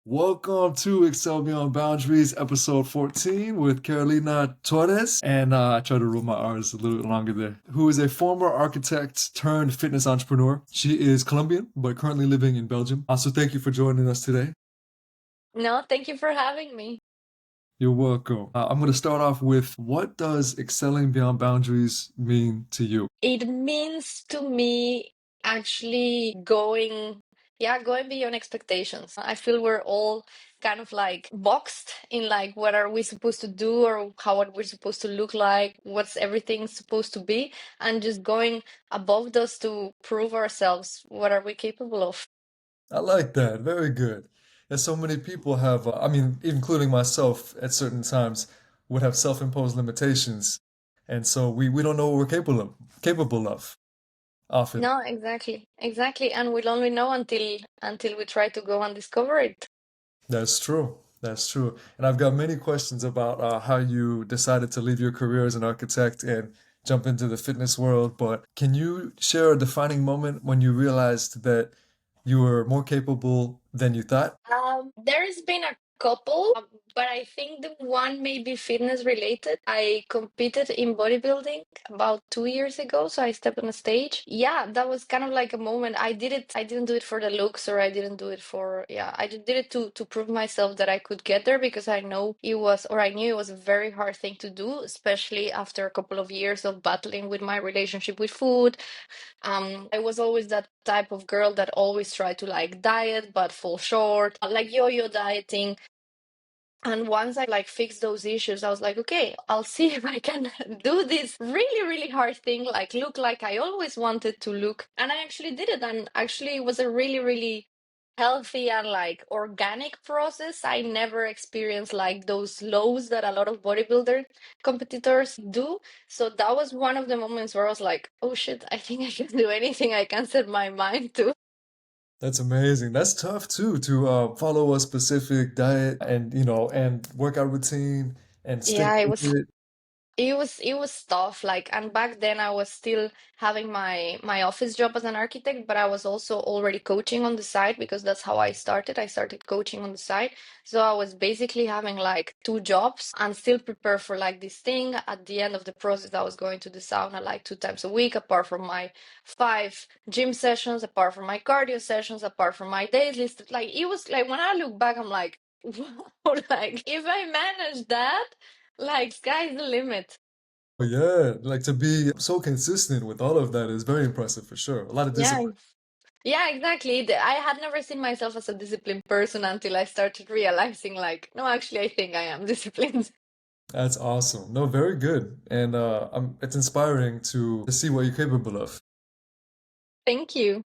Welcome to Excel Beyond Boundaries, episode 14 with Carolina Torres. And I try to roll my R's a little bit longer there. Who is a former architect turned fitness entrepreneur. She is Colombian, but currently living in Belgium. So thank you for joining us today. No, thank you for having me. You're welcome. I'm going to start off with what does excelling beyond boundaries mean to you? It means to me actually going beyond expectations. I feel we're all kind of like boxed in like what are we supposed to do or how are we supposed to look like, what's everything supposed to be, and just going above those to prove ourselves what are we capable of. I like that. Very good. And so many people have, including myself at certain times, would have self-imposed limitations. And so we don't know what we're capable of often. No, exactly. Exactly. And we'll only know until we try to go and discover it. That's true. That's true. And I've got many questions about how you decided to leave your career as an architect and jump into the fitness world. But can you share a defining moment when you realized that you were more capable than you thought? There's been a couple, but I think the one may be fitness related. I competed in bodybuilding about 2 years ago, so I stepped on a stage. Yeah, that was kind of like a moment. I did it. I didn't do it for the looks, or I didn't do it for. Yeah, I just did it to prove myself that I could get there because I know it was, or I knew it was a very hard thing to do, especially after a couple of years of battling with my relationship with food. I was always that type of girl that always tried to like diet but fall short, like yo-yo dieting. And once I like fixed those issues, I was like, okay, I'll see if I can do this really, really hard thing, like look like I always wanted to look. And I actually did it. And actually, it was a really, really healthy and like organic process. I never experienced like those lows that a lot of bodybuilder competitors do. So that was one of the moments where I was like, oh shit, I think I can do anything I can set my mind to. That's amazing. That's tough too to follow a specific diet and workout routine and stick Yeah, it with was it. it was tough, like, and back then I was still having my office job as an architect, but I was also already coaching on the side because that's how I started coaching on the side. So I was basically having like two jobs and still prepare for like this thing. At the end of the process, I was going to the sauna like 2 times a week, apart from my 5 gym sessions, apart from my cardio sessions, apart from my days list. Like, it was like, when I look back, I'm like, wow, like if I managed that, like, sky's the limit. But yeah, like to be so consistent with all of that is very impressive for sure. A lot of Yeah. discipline. Yeah, exactly. I had never seen myself as a disciplined person until I started realizing, like, no, actually, I think I am disciplined. That's awesome. No, very good. And it's inspiring to see what you're capable of. Thank you.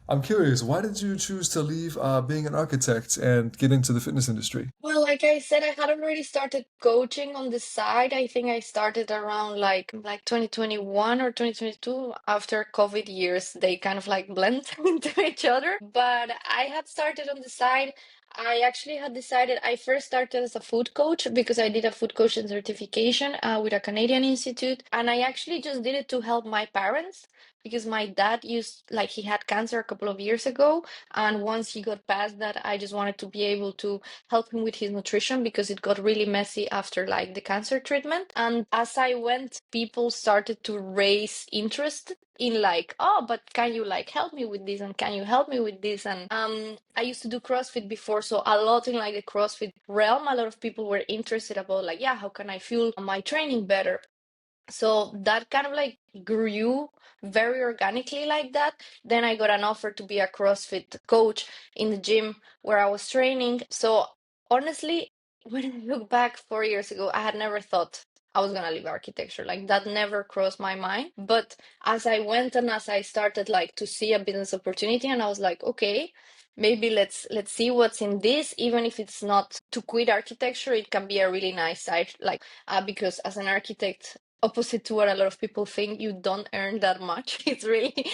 I'm curious, why did you choose to leave being an architect and get into the fitness industry? Well, like I said, I had already started coaching on the side. I think I started around like 2021 or 2022. After COVID years, they kind of like blend into each other. But I had started on the side. I actually had decided I first started as a food coach because I did a food coaching certification with a Canadian institute, and I actually just did it to help my parents because my dad he had cancer a couple of years ago, and once he got past that, I just wanted to be able to help him with his nutrition because it got really messy after like the cancer treatment. And as I went, people started to raise interest in like, oh, but can you like help me with this, and can you help me with this? And I used to do CrossFit before, so a lot in like the CrossFit realm, a lot of people were interested about like, yeah, how can I fuel my training better? So that kind of like grew very organically like that. Then I got an offer to be a CrossFit coach in the gym where I was training. So honestly, when I look back 4 years ago, I had never thought I was gonna leave architecture. Like, that never crossed my mind. But as I went and as I started like to see a business opportunity, and I was like, okay, maybe let's see what's in this. Even if it's not to quit architecture, it can be a really nice side, like, because as an architect, opposite to what a lot of people think, you don't earn that much. It's really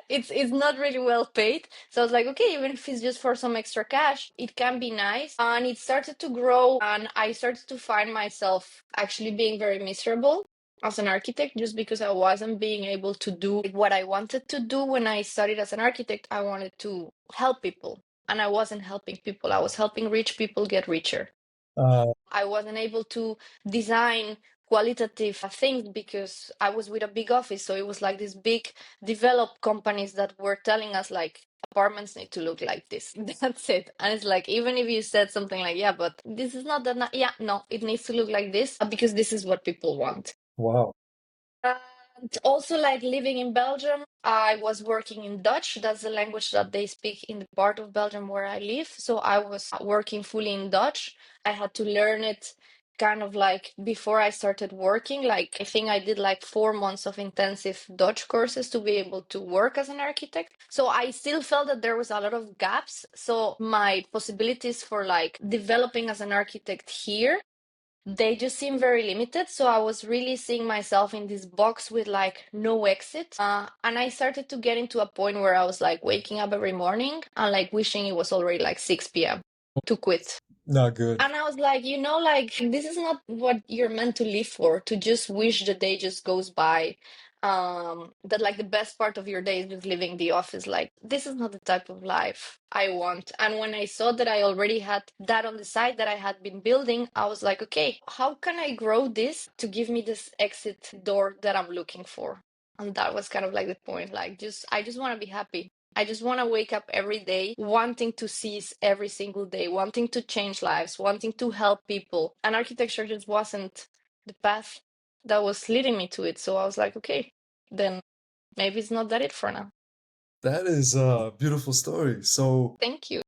it's not really well paid. So I was like, okay, even if it's just for some extra cash, it can be nice. And it started to grow, and I started to find myself actually being very miserable as an architect, just because I wasn't being able to do what I wanted to do. When I studied as an architect, I wanted to help people. and I wasn't helping people. I was helping rich people get richer. Uh, I wasn't able to design qualitative things because I was with a big office. So it was like these big developed companies that were telling us like apartments need to look like this. That's it. And it's like even if you said something like, yeah, but this is not that yeah, no, it needs to look like this because this is what people want. wow. And also, like living in Belgium, I was working in Dutch. That's the language that they speak in the part of Belgium where I live. So I was working fully in Dutch. I had to learn it kind of like before I started working. Like, I think I did like 4 months of intensive Dutch courses to be able to work as an architect. So I still felt that there was a lot of gaps. So my possibilities for like developing as an architect here, they just seem very limited. So I was really seeing myself in this box with like no exit. And I started to get into a point where I was like waking up every morning and like wishing it was already like 6 p.m. to quit. Not good. And I was like, like this is not what you're meant to live for, to just wish the day just goes by. That like the best part of your day is just leaving the office. Like, this is not the type of life I want. And when I saw that I already had that on the side that I had been building, I was like, okay, how can I grow this to give me this exit door that I'm looking for? And that was kind of like the point. Like, I just want to be happy. I just want to wake up every day wanting to seize every single day, wanting to change lives, wanting to help people. And architecture just wasn't the path that was leading me to it. So I was like, okay, then maybe it's not that it for now. That is a beautiful story. So Thank you.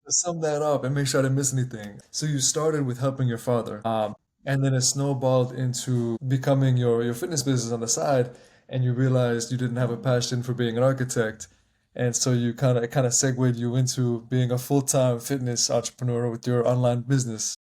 to sum that up and make sure I didn't miss anything. So you started with helping your father, and then it snowballed into becoming your fitness business on the side, and you realized you didn't have a passion for being an architect, and so you kind of segued you into being a full-time fitness entrepreneur with your online business.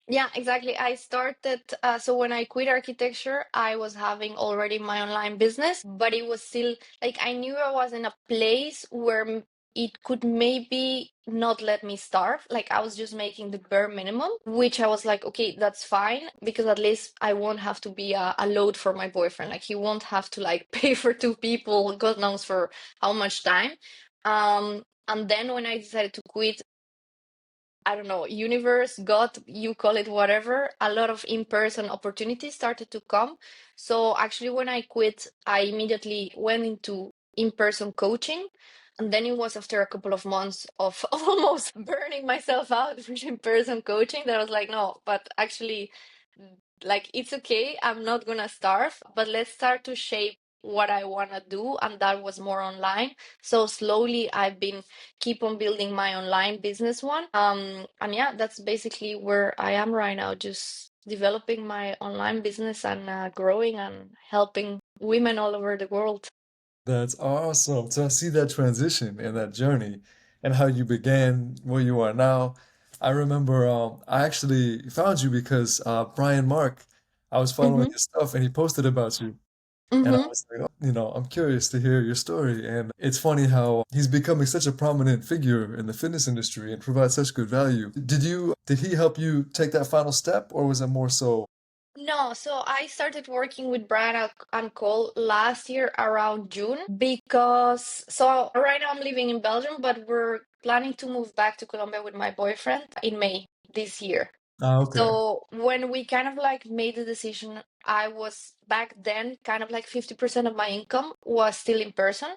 Yeah, exactly. I started, so when I quit architecture, I was having already my online business, but it was still like I knew I was in a place where it could maybe not let me starve. Like, I was just making the bare minimum, which I was like, okay, that's fine, because at least I won't have to be a load for my boyfriend. Like, he won't have to like pay for two people, God knows for how much time. And then when I decided to quit, I don't know, universe, God, you call it whatever, a lot of in-person opportunities started to come. So actually, when I quit, I immediately went into in-person coaching. And then it was after a couple of months of almost burning myself out with in-person coaching that I was like, no, but actually, like, it's okay. I'm not gonna starve, but let's start to shape what I wanna do. And that was more online. So slowly I've been keep on building my online business one. And yeah, that's basically where I am right now, just developing my online business and growing and helping women all over the world. That's awesome. So I see that transition and that journey and how you began where you are now. I remember I actually found you because Brian Mark, I was following Mm-hmm. his stuff and he posted about you. And I Mm-hmm. was like, oh, I'm curious to hear your story. And it's funny how he's becoming such a prominent figure in the fitness industry and provides such good value. Did he help you take that final step or was it more so? No, so I started working with Brad and Cole last year around June, because so right now I'm living in Belgium, but we're planning to move back to Colombia with my boyfriend in May this year. Ah, okay. So when we kind of like made the decision, I was back then kind of like 50% of my income was still in person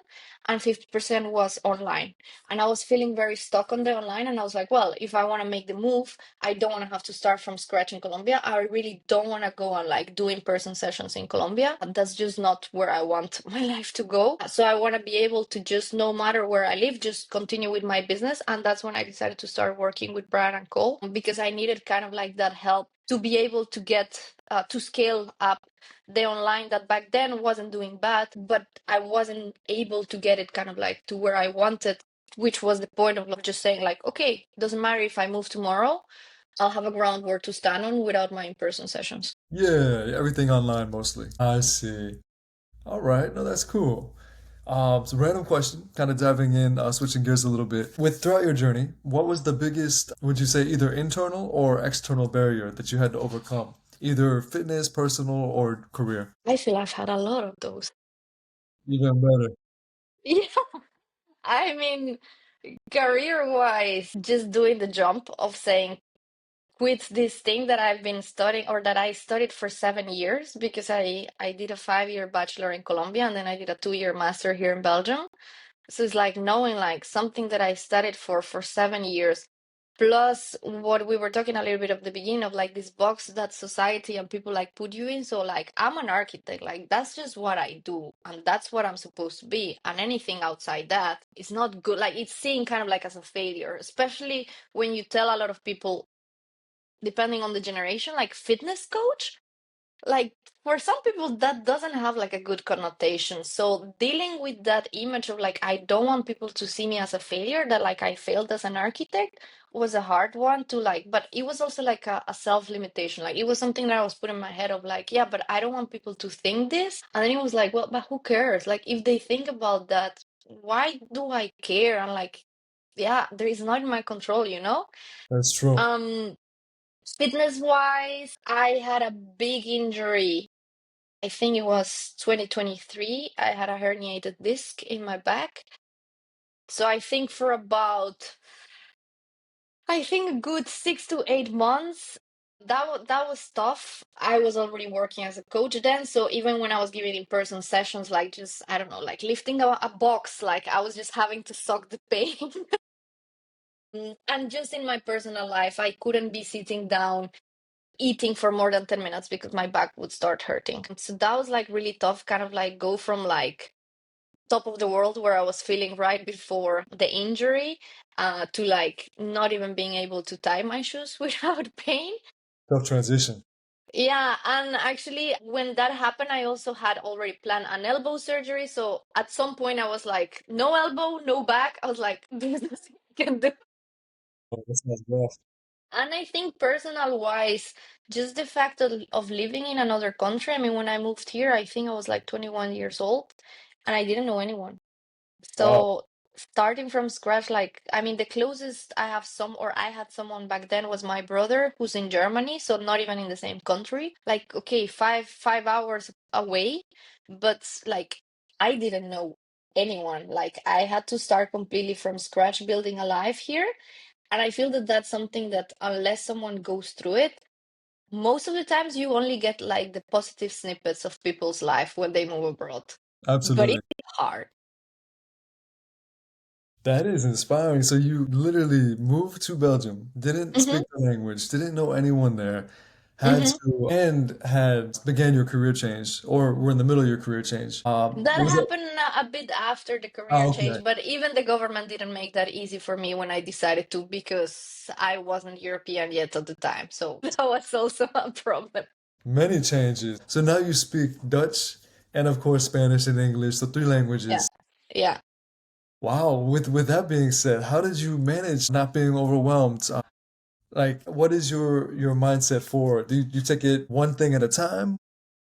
and 50% was online. And I was feeling very stuck on the online. And I was like, well, if I want to make the move, I don't want to have to start from scratch in Colombia. I really don't want to go and like do in-person sessions in Colombia. That's just not where I want my life to go. So I want to be able to just, no matter where I live, just continue with my business. And that's when I decided to start working with Brad and Cole, because I needed kind of like that help to be able to get to scale up the online that back then wasn't doing bad, but I wasn't able to get it kind of like to where I wanted, which was the point of just saying like, okay, doesn't matter if I move tomorrow, I'll have a groundwork to stand on without my in-person sessions. Yeah, everything online mostly. I see. All right, no, that's cool. So random question, kind of diving in, switching gears a little bit. With throughout your journey, what was the biggest, would you say, either internal or external barrier that you had to overcome? Either fitness, personal, or career? I feel I've had a lot of those. Even better. Yeah, I mean, Career-wise, just doing the jump of saying, quit this thing that I've been studying or that I studied for 7 years because I did a 5-year bachelor in Colombia and then I did a 2-year master here in Belgium. So it's like knowing like something that I studied for 7 years, plus what we were talking a little bit at the beginning of like this box that society and people like put you in. So like I'm an architect, like that's just what I do and that's what I'm supposed to be. And anything outside that is not good. Like it's seen kind of like as a failure, especially when you tell a lot of people, depending on the generation, like fitness coach, like for some people that doesn't have like a good connotation. So dealing with that image of like I don't want people to see me as a failure, that like I failed as an architect, was a hard one to like, but it was also like a self-limitation. Like it was something that I was putting in my head of like, yeah, but I don't want people to think this. And then it was like, well, but who cares? Like if they think about that, why do I care? And like, yeah, there is not in my control, you know? That's true. Um, Fitness wise, I had a big injury. I think it was 2023. I had a herniated disc in my back. So I think for about, I think a good 6 to 8 months, that was tough. I was already working as a coach then, so even when I was giving in-person sessions, like just I don't know, like lifting a box, like I was just having to suck the pain. And just in my personal life, I couldn't be sitting down eating for more than 10 minutes because my back would start hurting. So that was like really tough, kind of like go from like top of the world where I was feeling right before the injury to like not even being able to tie my shoes without pain. Tough transition. Yeah, and actually, when that happened, I also had already planned an elbow surgery. So at some point, I was like, no elbow, no back. I was like, there's nothing I can do. Oh, that sounds rough. And I think personal wise, just the fact of living in another country. I mean, when I moved here, I think I was like 21 years old and I didn't know anyone. Wow. So starting from scratch, like, I mean, the closest I have some, or I had someone back then was my brother who's in Germany. So not even in the same country. Like, okay, five hours away, but like, I didn't know anyone. Like, I had to start completely from scratch building a life here. And I feel that that's something that unless someone goes through it, most of the times you only get like the positive snippets of people's life when they move abroad. But Absolutely. it's hard. That is inspiring. So you literally moved to Belgium, didn't Hmm. speak the language, didn't know anyone there, had Hmm. to, and had began your career change, or were in the middle of your career change. That Was it? happened a bit after the career Oh, okay. change, but even the government didn't make that easy for me when I decided to because I wasn't European yet at the time. So that was also a problem. Many changes. So now you speak Dutch and of course Spanish and English, so three Yeah. languages. Yeah. Wow. With that being said, how did you manage not being overwhelmed? Like, what is your mindset for? Do you take it one thing at a time?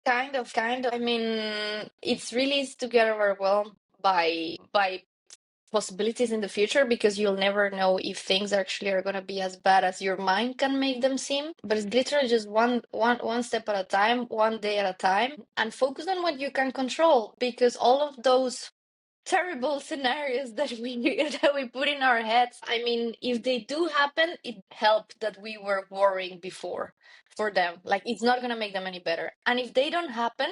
Kind of. I mean, it's really easy to get overwhelmed by possibilities in the future because you'll never know if things actually are going to be as bad as your mind can make them seem, but it's literally just one step at a time, one day at a time, and focus on what you can control because all of those terrible scenarios that we that we put in our heads, I mean, if they do happen, it helped that we were worrying before for them. Like it's not going to make them any better, and if they don't happen,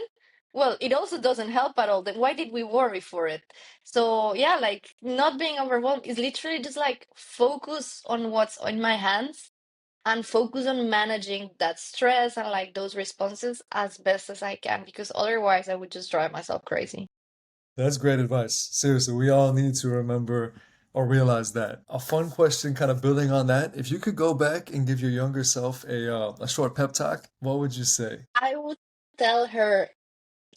well, it also doesn't help at all. Then why did we worry for it? So yeah, like not being overwhelmed is literally just like focus on what's in my hands and focus on managing that stress and like those responses as best as I can because otherwise I would just drive myself crazy. That's great advice. Seriously, we all need to remember or realize that. A fun question, kind of building on that. If you could go back and give your younger self a short pep talk, what would you say? I would tell her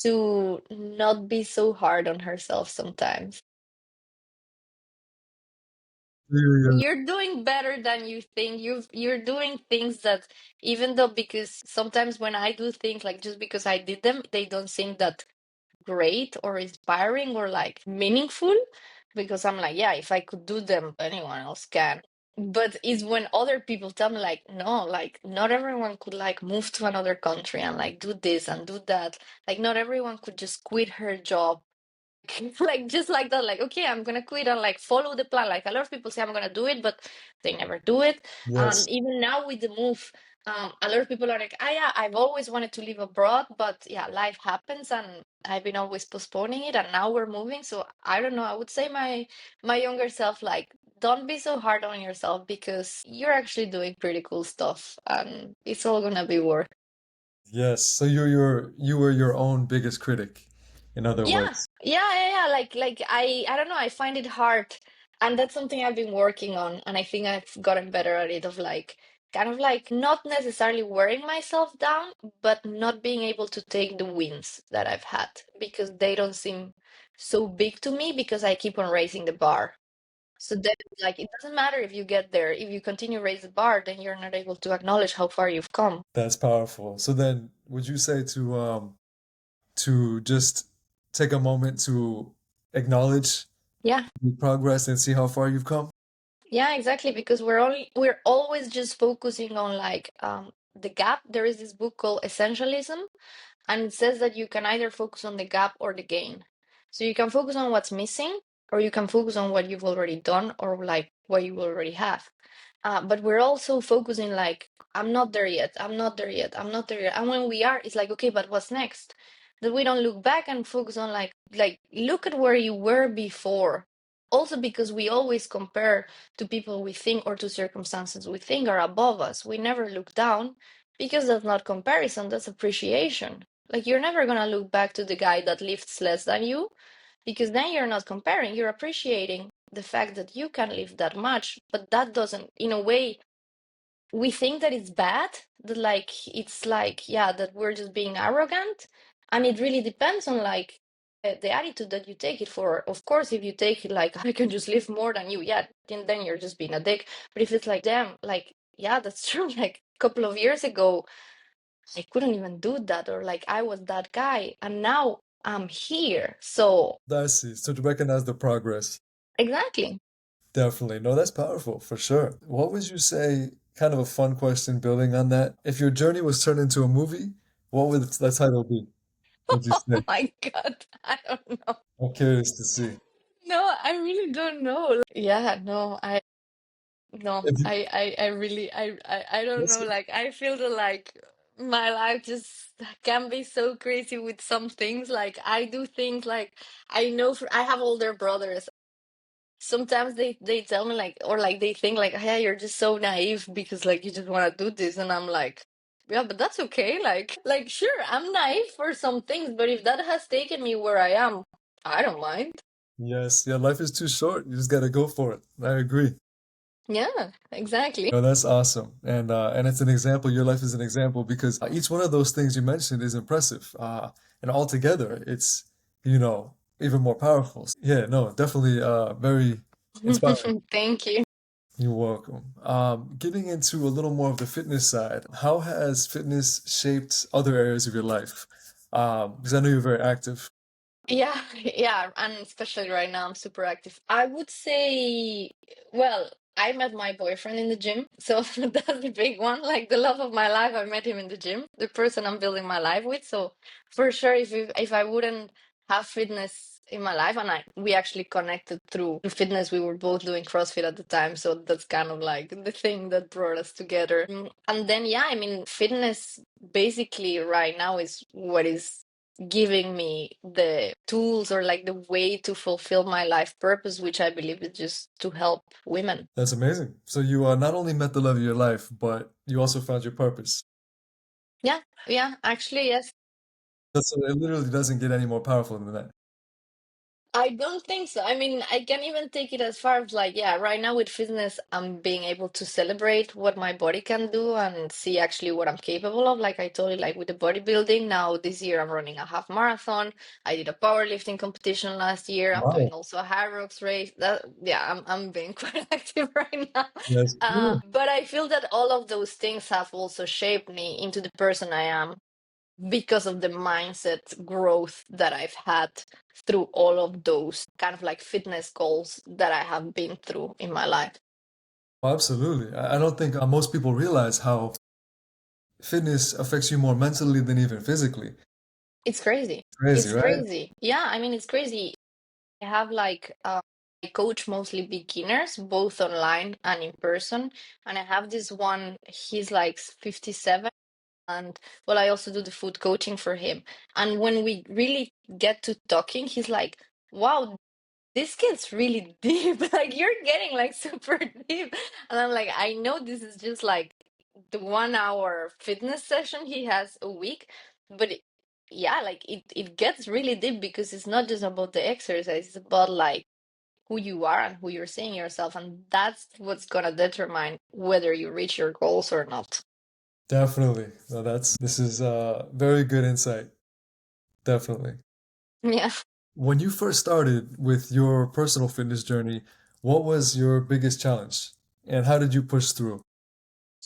to not be so hard on herself sometimes. Yeah. You're doing better than you think. You're doing things that even though because sometimes when I do things like just because I did them, they don't seem that great or inspiring or like meaningful because I'm like, yeah, if I could do them, anyone else can. But it's when other people tell me like, no, like not everyone could like move to another country and like do this and do that. Like not everyone could just quit her job like just like that, like, okay, I'm gonna quit and like follow the plan. Like a lot of people say I'm gonna do it, but they never do it. Yes. And even now with the move, a lot of people are like, ah, yeah, I've always wanted to live abroad, but yeah, life happens and I've been always postponing it, and now we're moving. So I don't know. I would say my younger self, like, don't be so hard on yourself because you're actually doing pretty cool stuff, and it's all gonna be worth. Yes. So you were your own biggest critic, in other Yeah, words. yeah. Like I don't know, I find it hard. And that's something I've been working on, and I think I've gotten better at it, of like kind of like not necessarily wearing myself down, but not being able to take the wins that I've had because they don't seem so big to me because I keep on raising the bar. So then like it doesn't matter if you get there. If you continue raise the bar, then you're not able to acknowledge how far you've come. That's powerful. So then, would you say to just take a moment to acknowledge Yeah. your progress and see how far you've come? Yeah, exactly. Because we're always just focusing on like the gap. There is this book called Essentialism, and it says that you can either focus on the gap or the gain. So you can focus on what's missing, or you can focus on what you've already done, or like what you already have. But we're also focusing like, I'm not there yet, I'm not there yet, I'm not there yet. And when we are, it's like, okay, but what's next? That we don't look back and focus on like look at where you were before. Also because we always compare to people we think, or to circumstances we think are above us. We never look down because that's not comparison, that's appreciation. Like you're never gonna look back to the guy that lifts less than you, because then you're not comparing, you're appreciating the fact that you can lift that much. But that doesn't, in a way, we think that it's bad, that like it's like, yeah, that we're just being arrogant. And it really depends on like the attitude that you take it for. Of course, if you take it like, I can just live more than you, yeah, then you're just being a dick. But if it's like, damn, like, yeah, that's true, like a couple of years ago I couldn't even do that, or like I was that guy, and now I'm here. So I see. So to recognize the progress. exactly. Definitely. No, that's powerful for sure. What would you say, kind of a fun question building on that? If your journey was turned into a movie, what would the title be, would you say? Oh my God, I don't know. I'm curious to see. No, I really don't know. Yeah, no, no, If you, I really, I don't that's, know. Like, I feel that like my life just can be so crazy with some things. Like, I do things like I know I have older brothers. Sometimes they tell me like, or like they think like, hey, you're just so naive because like you just want to do this, and I'm like, yeah, but that's okay. Like sure, I'm naive for some things, but if that has taken me where I am, I don't mind. yes, yeah, life is too short. You just gotta go for it. I agree. Yeah, exactly. No, that's awesome. And it's an example. Your life is an example because each one of those things you mentioned is impressive. And altogether, it's, you know, even more powerful. Yeah, no, definitely very inspiring. Thank you. You're welcome. Getting into a little more of the fitness side, how has fitness shaped other areas of your life? Because I know you're very active. Yeah, yeah, and especially right now, I'm super active. I would say, well, I met my boyfriend in the gym, so that's the big one. Like the love of my life, I met him in the gym, the person I'm building my life with. So for sure, if I wouldn't have fitness in my life, and we actually connected through fitness, we were both doing CrossFit at the time, so that's kind of like the thing that brought us together. And then, yeah, I mean, fitness basically right now is what is giving me the tools, or like the way to fulfill my life purpose, which I believe is just to help women. That's amazing. So you not only met the love of your life, but you also found your purpose. Yeah, yeah, actually, yes. That's it literally doesn't get any more powerful than that. I don't think so. I mean, I can even take it as far as like, yeah, right now with fitness, I'm being able to celebrate what my body can do and see actually what I'm capable of. Like I told you, like with the bodybuilding, now this year I'm running a half marathon. I did a powerlifting competition last year. I'm doing Wow. also a high rocks race. That, yeah, I'm being quite active right now. That's cool. But I feel that all of those things have also shaped me into the person I am because of the mindset growth that I've had through all of those kind of like fitness goals that I have been through in my life. Absolutely. I don't think most people realize how fitness affects you more mentally than even physically. It's crazy. Crazy, It's right? crazy. Yeah, I mean, it's crazy. I have I coach mostly beginners, both online and in person. And I have this one, he's like 57. And well, I also do the food coaching for him. And when we really get to talking, he's like, wow, this gets really deep. Like you're getting like super deep. And I'm like, I know this is just like the 1 hour fitness session he has a week, but yeah, like it gets really deep because it's not just about the exercise, it's about like who you are and who you're seeing yourself. And that's what's gonna determine whether you reach your goals or not. Definitely. No, this is very good insight. Definitely. Yeah. When you first started with your personal fitness journey, what was your biggest challenge and how did you push through?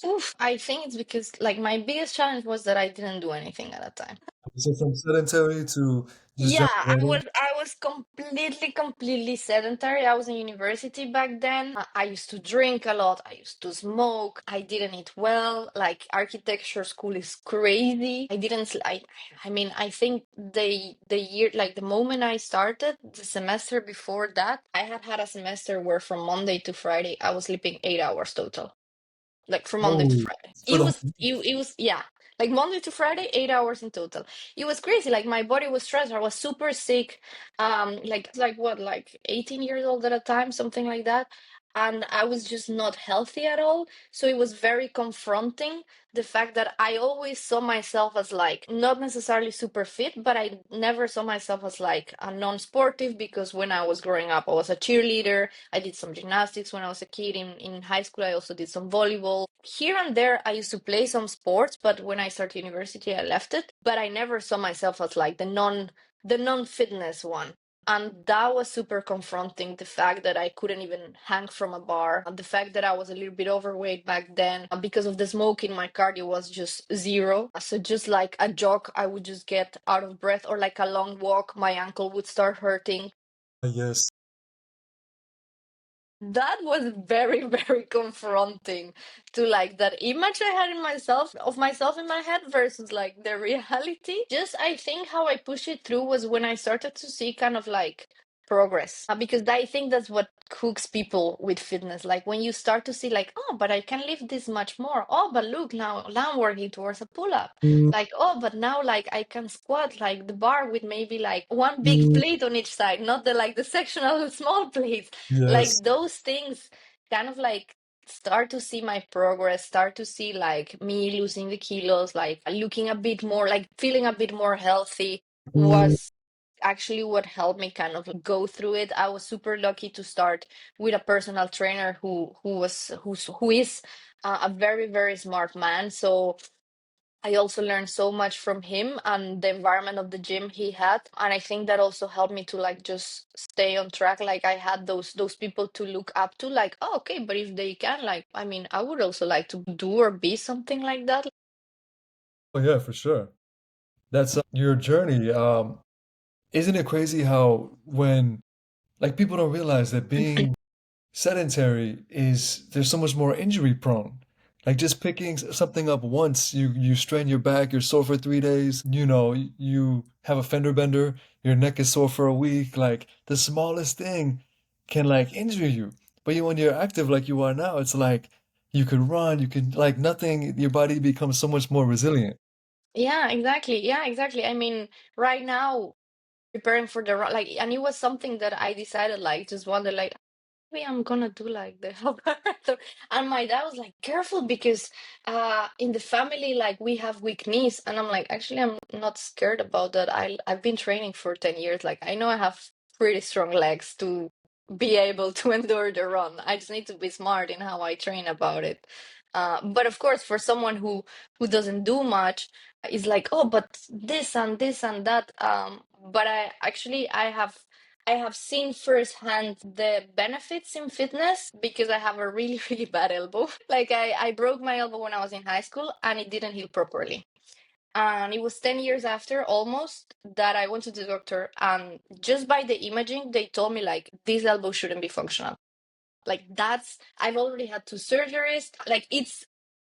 Oof, I think it's because like my biggest challenge was that I didn't do anything at that time. So from sedentary to just Yeah, jumping right in? I was completely sedentary. I was in university back then. I used to drink a lot. I used to smoke. I didn't eat well. Like architecture school is crazy. I didn't I mean, I think the year like the moment I started, the semester before that, I had a semester where from Monday to Friday I was sleeping 8 hours total, like from Monday to Oh, Friday. for the whole It was yeah, like Monday to Friday, 8 hours in total. It was crazy. Like my body was stressed. I was super sick. Like what, like 18 years old at a time, something like that. And I was just not healthy at all. So it was very confronting the fact that I always saw myself as like not necessarily super fit, but I never saw myself as like a non-sportive because when I was growing up, I was a cheerleader. I did some gymnastics when I was a kid. In high school, I also did some volleyball. Here and there, I used to play some sports, but when I started university, I left it. But I never saw myself as like the non-fitness one. And that was super confronting. The fact that I couldn't even hang from a bar, and the fact that I was a little bit overweight back then, and because of the smoking, my cardio was just zero. So just like a jog, I would just get out of breath, or like a long walk, my ankle would start hurting. yes. That was very very confronting to like that image I had in myself of myself in my head versus like the reality. Just I think how I pushed it through was when I started to see kind of like progress. Because I think that's what hooks people with fitness, like when you start to see like, oh, but I can lift this much more. Oh, but look, now I'm working towards a pull-up. Like, oh, but now like I can squat like the bar with maybe like one big plate on each side, not the like the sectional small plates. Yes. Like those things kind of like start to see my progress, start to see like me losing the kilos, like looking a bit more, like feeling a bit more healthy, was actually what helped me kind of go through it. I was super lucky to start with a personal trainer who is a very very smart man. So I also learned so much from him and the environment of the gym he had. And I think that also helped me to like just stay on track. Like I had those people to look up to, like, oh, okay, but if they can, like, I mean, I would also like to do or be something like that. Oh yeah, for sure. That's your journey. Isn't it crazy how when like people don't realize that being sedentary is there's so much more injury prone. Like just picking something up once, you strain your back, you're sore for 3 days, you have a fender bender, your neck is sore for a week. Like the smallest thing can like injure you. But when you're active like you are now, it's like you can run, you can like nothing, your body becomes so much more resilient. Yeah, exactly. Yeah, exactly. I mean, right now, preparing for the run, like, and it was something that I decided, like, just one day, like, maybe I'm gonna do like the half marathon. And my dad was like, careful, because in the family, like we have weak knees. And I'm like, actually, I'm not scared about that. I've been training for 10 years. Like I know I have pretty strong legs to be able to endure the run. I just need to be smart in how I train about it. But of course, for someone who doesn't do much, it's like, oh, but this and that. But I have seen firsthand the benefits in fitness because I have a really, really bad elbow. Like I broke my elbow when I was in high school and it didn't heal properly. And it was 10 years after almost that I went to the doctor, and just by the imaging, they told me like this elbow shouldn't be functional. Like I've already had two surgeries. Like it's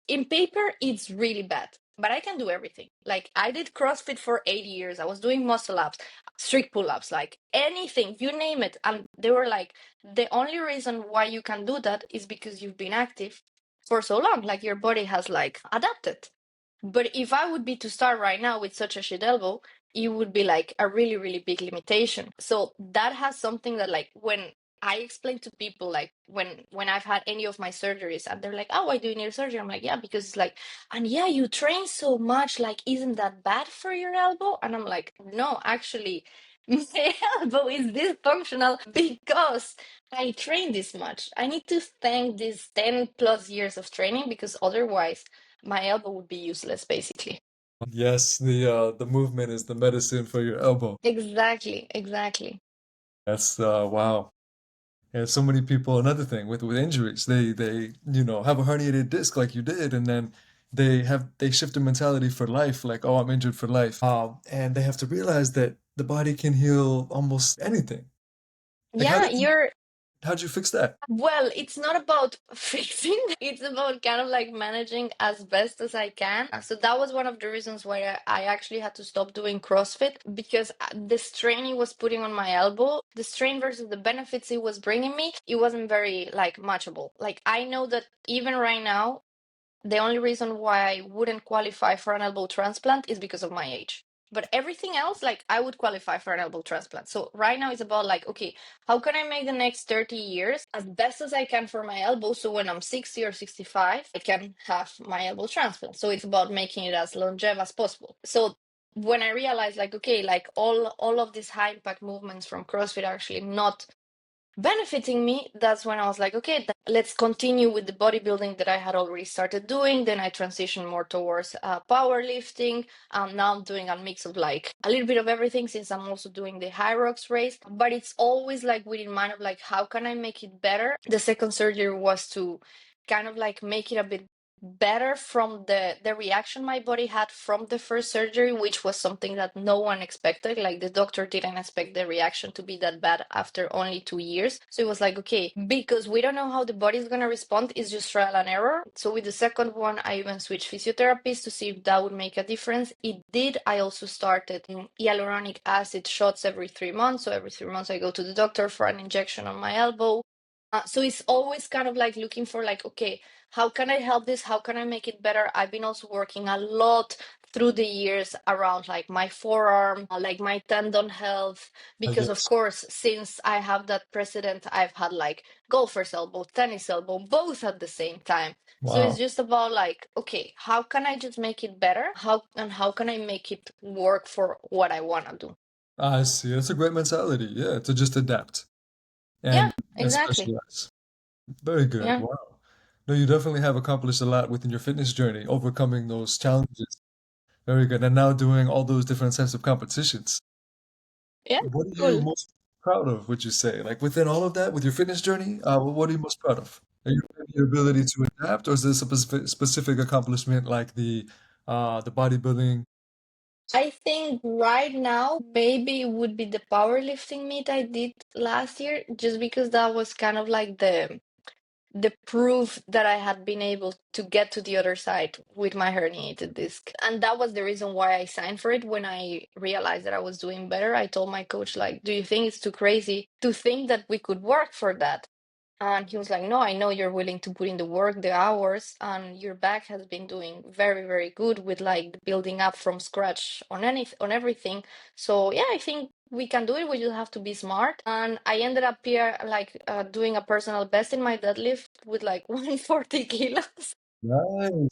in paper, it's really bad. but I can do everything. Like I did CrossFit for 8 years. I was doing muscle ups, strict pull ups, like anything, you name it. And they were like, the only reason why you can do that is because you've been active for so long. Like your body has like adapted. But if I would be to start right now with such a shit elbow, it would be like a really, really big limitation. So that has something that like when I explain to people like when I've had any of my surgeries and they're like, oh, why do you need surgery? I'm like, yeah, because it's like, and yeah, you train so much, like, isn't that bad for your elbow? And I'm like, no, actually, my elbow is dysfunctional because I train this much. I need to thank these 10 plus years of training because otherwise my elbow would be useless, basically. Yes, the movement is the medicine for your elbow. Exactly, exactly. That's wow. And so many people, another thing with injuries, they have a herniated disc like you did, and then they shift their mentality for life, like, oh, I'm injured for life. And they have to realize that the body can heal almost anything. Like Yeah, how'd you fix that? well, it's not about fixing, it's about kind of like managing as best as I can. So that was one of the reasons why I actually had to stop doing CrossFit because the strain it was putting on my elbow, the strain versus the benefits it was bringing me, it wasn't very like matchable. Like I know that even right now, the only reason why I wouldn't qualify for an elbow transplant is because of my age. But everything else, like I would qualify for an elbow transplant. So right now it's about like, okay, how can I make the next 30 years as best as I can for my elbow? So when I'm 60 or 65, I can have my elbow transplant. So it's about making it as longevous as possible. So when I realized like, okay, like all of these high impact movements from CrossFit are actually not benefiting me, that's when I was like, okay, let's continue with the bodybuilding that I had already started doing. Then I transitioned more towards powerlifting. Now I'm doing a mix of like a little bit of everything since I'm also doing the high rocks race. But it's always like within mind of like, how can I make it better? The second surgery was to kind of like make it a bit better from the reaction my body had from the first surgery, which was something that no one expected. Like the doctor didn't expect the reaction to be that bad after only 2 years. So it was like, okay, because we don't know how the body is gonna respond, it's just trial and error. So with the second one, I even switched physiotherapists to see if that would make a difference. It did. I also started hyaluronic acid shots every 3 months. So every 3 months I go to the doctor for an injection on my elbow. So it's always kind of like looking for like, okay, how can I help this? How can I make it better? I've been also working a lot through the years around like my forearm, like my tendon health, because of Yes. course, since I have that precedent, I've had like golfer's elbow, tennis elbow, both at the same time. So it's Wow. just about like, okay, how can I just make it better? How can I make it work for what I want to do? I see. That's a great mentality. Yeah, to just adapt Yeah, and exactly. specialize. Very good. Yeah. Wow. No, you definitely have accomplished a lot within your fitness journey, overcoming those challenges. Very good. And now doing all those different types of competitions. Yeah. What are you Cool. most proud of, would you say? Like within all of that, with your fitness journey, what are you most proud of? Are you proud of your ability to adapt, or is this a specific accomplishment like the bodybuilding? I think right now maybe it would be the powerlifting meet I did last year, just because that was kind of like the proof that I had been able to get to the other side with my herniated disc. And that was the reason why I signed for it. When I realized that I was doing better, I told my coach, like, do you think it's too crazy to think that we could work for that? And he was like, no, I know you're willing to put in the work, the hours, and your back has been doing very, very good with like the building up from scratch on everything. So yeah, I think we can do it. We just have to be smart. And I ended up here like doing a personal best in my deadlift with like 140 kilos. Nice.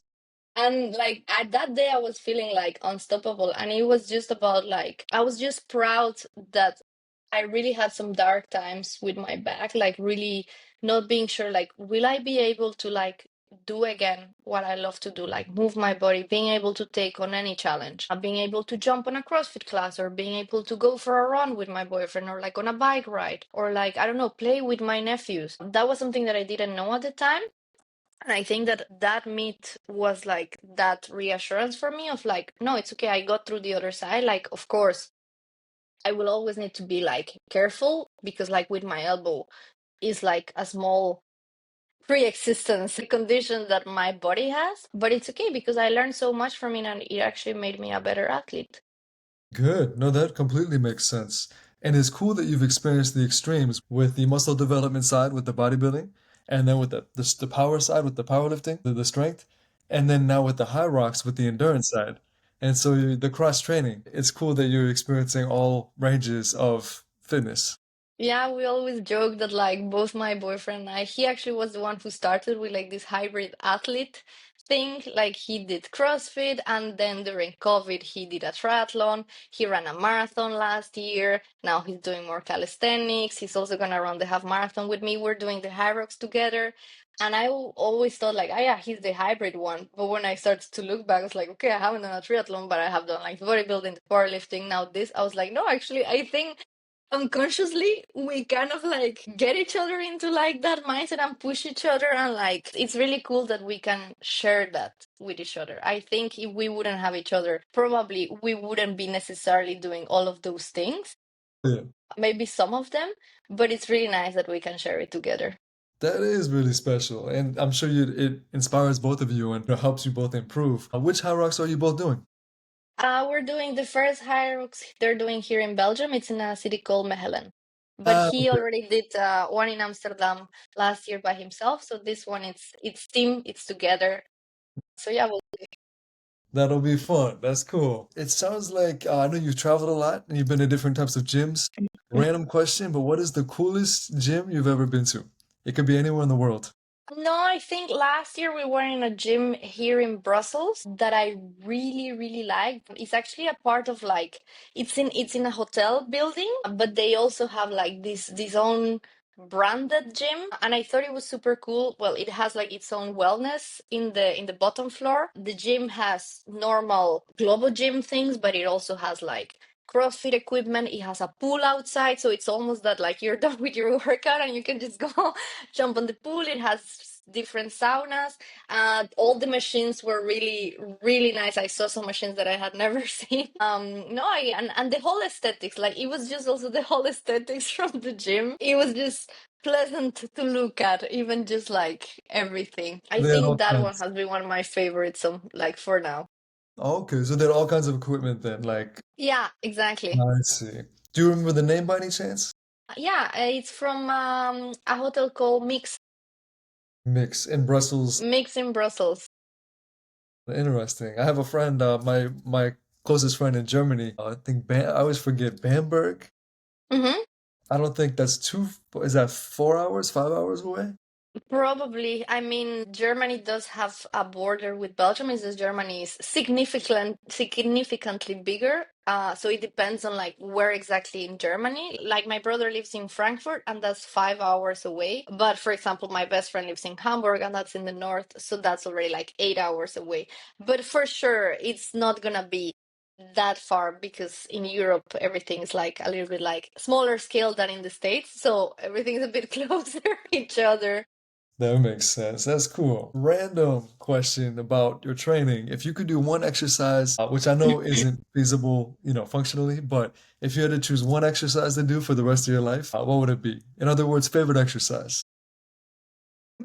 And like at that day, I was feeling like unstoppable. And it was just about like, I was just proud that I really had some dark times with my back, like really not being sure, like, will I be able to like do again what I love to do, like move my body, being able to take on any challenge, being able to jump on a CrossFit class, or being able to go for a run with my boyfriend, or like on a bike ride, or like, I don't know, play with my nephews. That was something that I didn't know at the time. And I think that that meet was like that reassurance for me of like, no, it's okay. I got through the other side. Like, of course, I will always need to be like careful because, like, with my elbow, is like a small pre-existence condition that my body has, but it's okay because I learned so much from it and it actually made me a better athlete. Good. No, that completely makes sense. And it's cool that you've experienced the extremes with the muscle development side with the bodybuilding, and then with the power side with the powerlifting, the strength, and then now with the high rocks with the endurance side. And so the cross training, it's cool that you're experiencing all ranges of fitness. Yeah, we always joke that like both my boyfriend and I, he actually was the one who started with like this hybrid athlete thing. Like he did CrossFit and then during COVID he did a triathlon. He ran a marathon last year. Now he's doing more calisthenics. He's also gonna run the half marathon with me. We're doing the high rocks together. And always thought like, oh yeah, he's the hybrid one. But when I started to look back, I was like, okay, I haven't done a triathlon, but I have done like bodybuilding, powerlifting, now this. I was like, no, actually, I think unconsciously we kind of like get each other into like that mindset and push each other, and like it's really cool that we can share that with each other. I think if we wouldn't have each other, probably we wouldn't be necessarily doing all of those things, Yeah. maybe some of them, but it's really nice that we can share it together. That is really special, and I'm sure it inspires both of you and helps you both improve. Which high rocks are you both doing? We're doing the first Hyrox they're doing here in Belgium. It's in a city called Mechelen. But he Okay, already did one in Amsterdam last year by himself. So this one, it's team, it's together. So yeah, well, that'll be fun. That's cool. It sounds like I know you've traveled a lot and you've been to different types of gyms. Random question, but what is the coolest gym you've ever been to? It could be anywhere in the world. no, I think last year we were in a gym here in Brussels that I really, really liked. It's actually a part of like it's in a hotel building, but they also have like this own branded gym, and I thought it was super cool. Well, it has like its own wellness in the bottom floor. The gym has normal global gym things, but it also has like CrossFit equipment. It has a pool outside, so it's almost that like you're done with your workout and you can just go jump on the pool. It has different saunas. All the machines were really, really nice. I saw some machines that I had never seen. No, and the whole aesthetics, like it was just also the whole aesthetics from the gym. It was just pleasant to look at, even just like everything. I They had think all that one kinds. has been one of my favorites, like for now. Okay, so they had all kinds of equipment then. Like, Yeah, exactly. I see. Do you remember the name by any chance? Yeah, it's from a hotel called Mix in Brussels. Mix in Brussels. Interesting. I have a friend, my closest friend in Germany. I think I always forget Bamberg. Mm-hmm. I don't think that's too. Is that 4 hours, 5 hours away? Probably. I mean, Germany does have a border with Belgium. It's just Germany is significantly bigger. So it depends on like where exactly in Germany. Like my brother lives in Frankfurt, and that's 5 hours away. But for example, my best friend lives in Hamburg, and that's in the north, so that's already like 8 hours away. But for sure, it's not gonna be that far because in Europe everything is like a little bit like smaller scale than in the States, so everything is a bit closer to each other. That makes sense. That's cool. Random question about your training. If you could do one exercise, which I know isn't feasible, functionally, but if you had to choose one exercise to do for the rest of your life, what would it be? In other words, favorite exercise.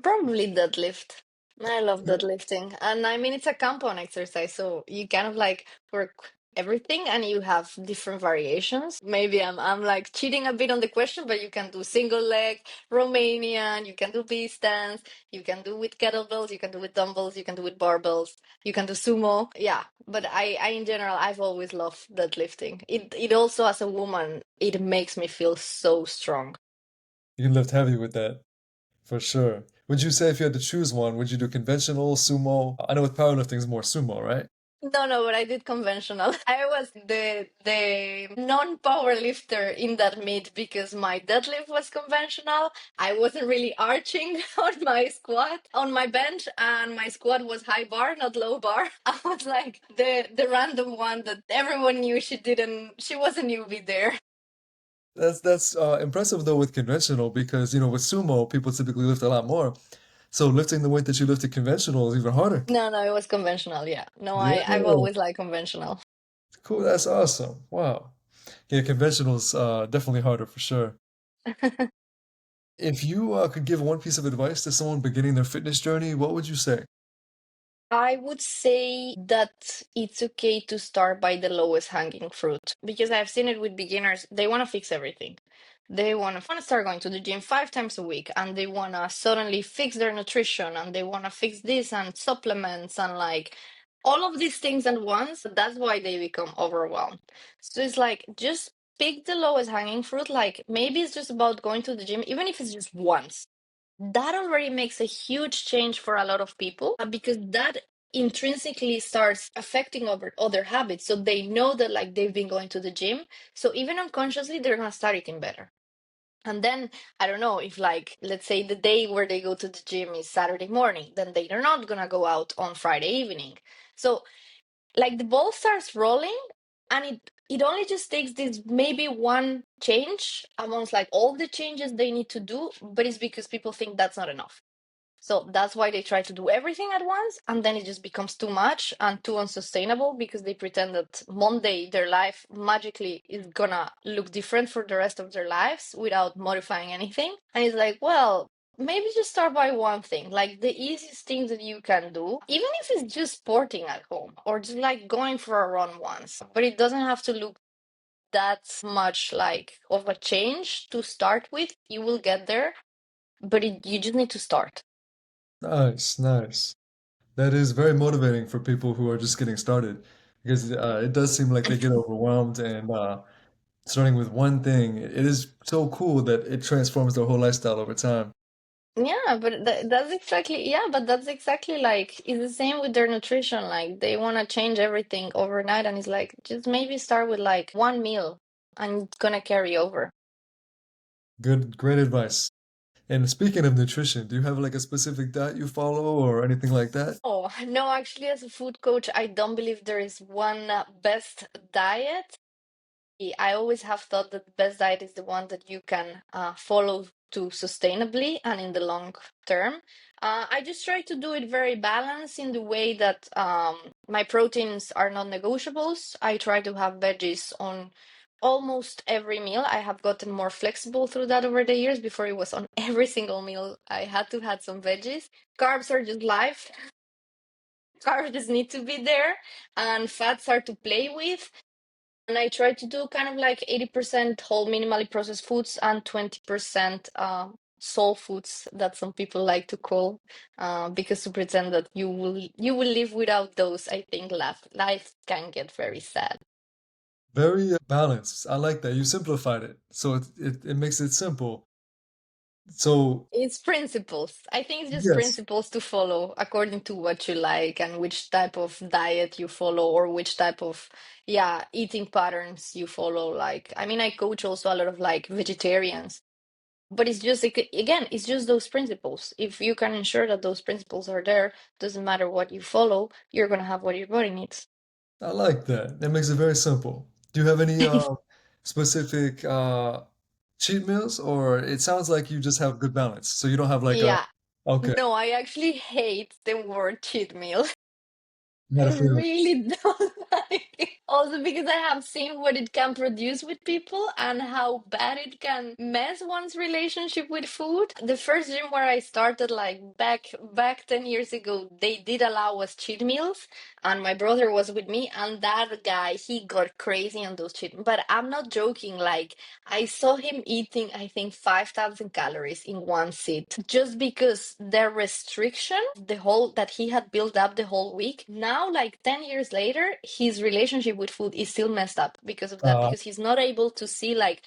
Probably deadlift. I love deadlifting. And I mean, it's a compound exercise, so you kind of like work everything and you have different variations. Maybe I'm like cheating a bit on the question, but you can do single leg, Romanian, you can do B stance, you can do with kettlebells, you can do with dumbbells, you can do with barbells, you can do sumo. Yeah, but I in general, I've always loved deadlifting. It also, as a woman, it makes me feel so strong. You can lift heavy with that, for sure. Would you say if you had to choose one, would you do conventional, sumo? I know with powerlifting is more sumo, right? No, no, but I did conventional. I was the non-power lifter in that meet because my deadlift was conventional. I wasn't really arching on my squat, on my bench, and my squat was high bar, not low bar. I was like the random one that everyone knew she was a newbie there. That's impressive though with conventional because with sumo people typically lift a lot more. So lifting the weight that you lifted conventional is even harder. No, no, it was conventional. Yeah. No, I've Yeah, always liked conventional. cool. That's awesome. Wow. Yeah, conventional's definitely harder for sure. If you could give one piece of advice to someone beginning their fitness journey, what would you say? I would say that it's okay to start by the lowest hanging fruit because I've seen it with beginners. They want to fix everything. They want to start going to the gym 5 times a week and they want to suddenly fix their nutrition and they want to fix this and supplements and like all of these things at once. That's why they become overwhelmed. So it's like just pick the lowest hanging fruit. Like maybe it's just about going to the gym, even if it's just once. That already makes a huge change for a lot of people because that intrinsically starts affecting other habits. So they know that like they've been going to the gym. So even unconsciously, they're gonna start eating better. And then I don't know if like let's say the day where they go to the gym is Saturday morning, then they are not gonna go out on Friday evening. So like the ball starts rolling and it only just takes this maybe one change amongst like all the changes they need to do, but it's because people think that's not enough. So that's why they try to do everything at once, and then it just becomes too much and too unsustainable because they pretend that Monday their life magically is gonna look different for the rest of their lives without modifying anything. And it's like, well, maybe just start by one thing, like the easiest thing that you can do, even if it's just sporting at home or just like going for a run once. But it doesn't have to look that much like of a change to start with. You will get there, but you just need to start. Nice, nice. That is very motivating for people who are just getting started because it does seem like they get overwhelmed and starting with one thing, it is so cool that it transforms their whole lifestyle over time. Yeah, but that's exactly, yeah, but that's exactly like it's the same with their nutrition. Like they want to change everything overnight, and it's like just maybe start with like one meal and it's gonna carry over. Good, great advice. And speaking of nutrition, do you have like a specific diet you follow or anything like that? Oh, no, actually, as a food coach, I don't believe there is one best diet. I always have thought that the best diet is the one that you can follow to sustainably and in the long term. I just try to do it very balanced in the way that my proteins are non negotiables. I try to have veggies on almost every meal. I have gotten more flexible through that over the years. Before it was on every single meal, I had to have some veggies. Carbs are just life. Carbs just need to be there, and fats are to play with. And I try to do kind of like 80% whole minimally processed foods and 20% soul foods that some people like to call because to pretend that you will live without those, I think life can get very sad. Very balanced. I like that. You simplified it. So it makes it simple. So, It's principles. I think it's just yes, principles to follow according to what you like and which type of diet you follow or which type of, yeah, eating patterns you follow. Like, I mean, I coach also a lot of like vegetarians. But it's just again, it's just those principles. If you can ensure that those principles are there, doesn't matter what you follow, you're gonna have what your body needs. I like that. That makes it very simple. Do you have any specific cheat meals, or it sounds like you just have good balance. So you don't have like a Yeah. okay, No, I actually hate the word cheat meal. not I a favorite. really don't like it. Also because I have seen what it can produce with people and how bad it can mess one's relationship with food. The first gym where I started, like back 10 years ago, they did allow us cheat meals, and my brother was with me, and that guy, he got crazy on those cheat. But I'm not joking, like I saw him eating, I think, 5,000 calories in one sit just because the restriction, the whole that he had built up the whole week. Now, like 10 years later, his relationship with food is still messed up because of that, Uh, because he's not able to see like,